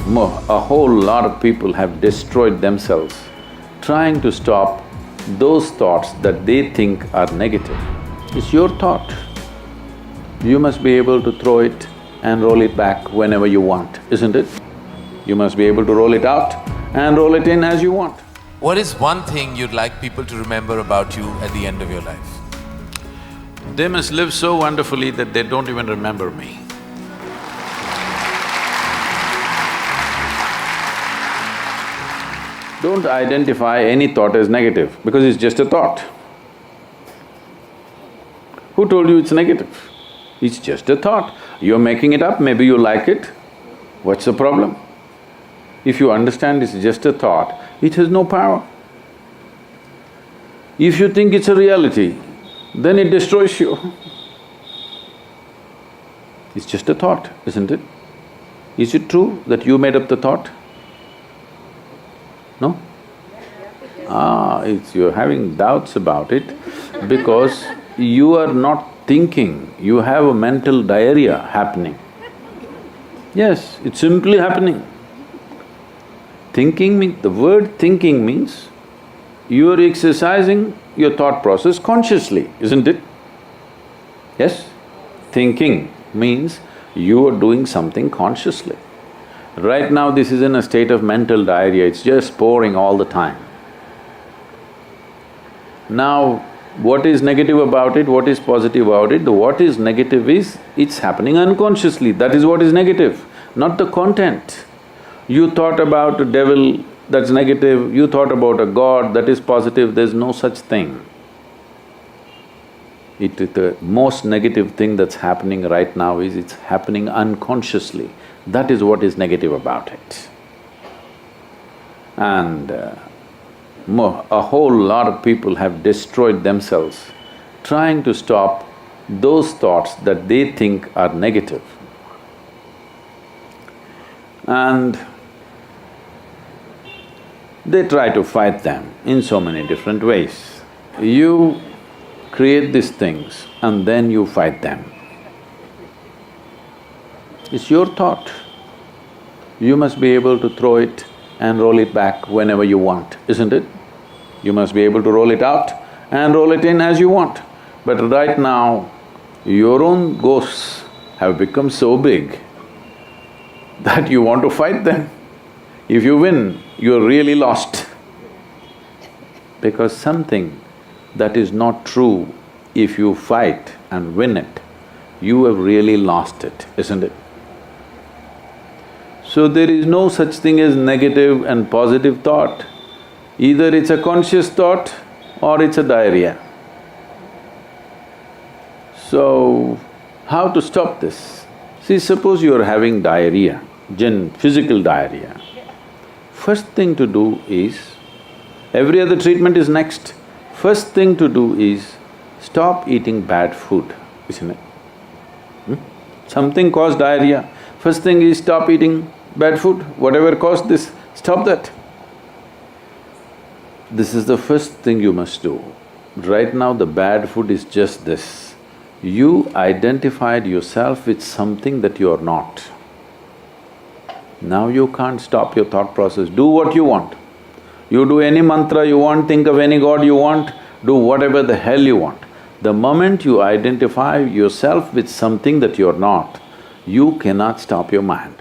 A whole lot of people have destroyed themselves trying to stop those thoughts that they think are negative. It's your thought. You must be able to throw it and roll it back whenever you want, isn't it? You must be able to roll it out and roll it in as you want. What is one thing you'd like people to remember about you at the end of your life? They must live so wonderfully that they don't even remember me. Don't identify any thought as negative because it's just a thought. Who told you it's negative? It's just a thought. You're making it up, maybe you like it. What's the problem? If you understand it's just a thought, it has no power. If you think it's a reality, then it destroys you. It's just a thought, isn't it? Is it true that you made up the thought? No? You're having doubts about it because you are not thinking, you have a mental diarrhea happening. Yes, it's simply happening. The word thinking means you are exercising your thought process consciously, isn't it? Yes? Thinking means you are doing something consciously. Right now this is in a state of mental diarrhea, it's just pouring all the time. Now, what is negative about it, what is positive about it? What is negative is, it's happening unconsciously, that is what is negative, not the content. You thought about a devil, that's negative, you thought about a god, that is positive, there's no such thing. The most negative thing that's happening right now is it's happening unconsciously. That is what is negative about it. And a whole lot of people have destroyed themselves trying to stop those thoughts that they think are negative. And they try to fight them in so many different ways. You create these things and then you fight them. It's your thought. You must be able to throw it and roll it back whenever you want, isn't it? You must be able to roll it out and roll it in as you want. But right now, your own ghosts have become so big that you want to fight them. If you win, you're really lost. Because something that is not true, if you fight and win it, you have really lost it, isn't it? So there is no such thing as negative and positive thought. Either it's a conscious thought or it's a diarrhea. So, how to stop this? See, suppose you are having diarrhea, physical diarrhea. First thing to do is, every other treatment is next. First thing to do is stop eating bad food, isn't it? Something caused diarrhea, first thing is stop eating bad food, whatever caused this, stop that. This is the first thing you must do. Right now the bad food is just this. You identified yourself with something that you are not. Now you can't stop your thought process, do what you want. You do any mantra you want, think of any god you want, do whatever the hell you want. The moment you identify yourself with something that you're not, you cannot stop your mind.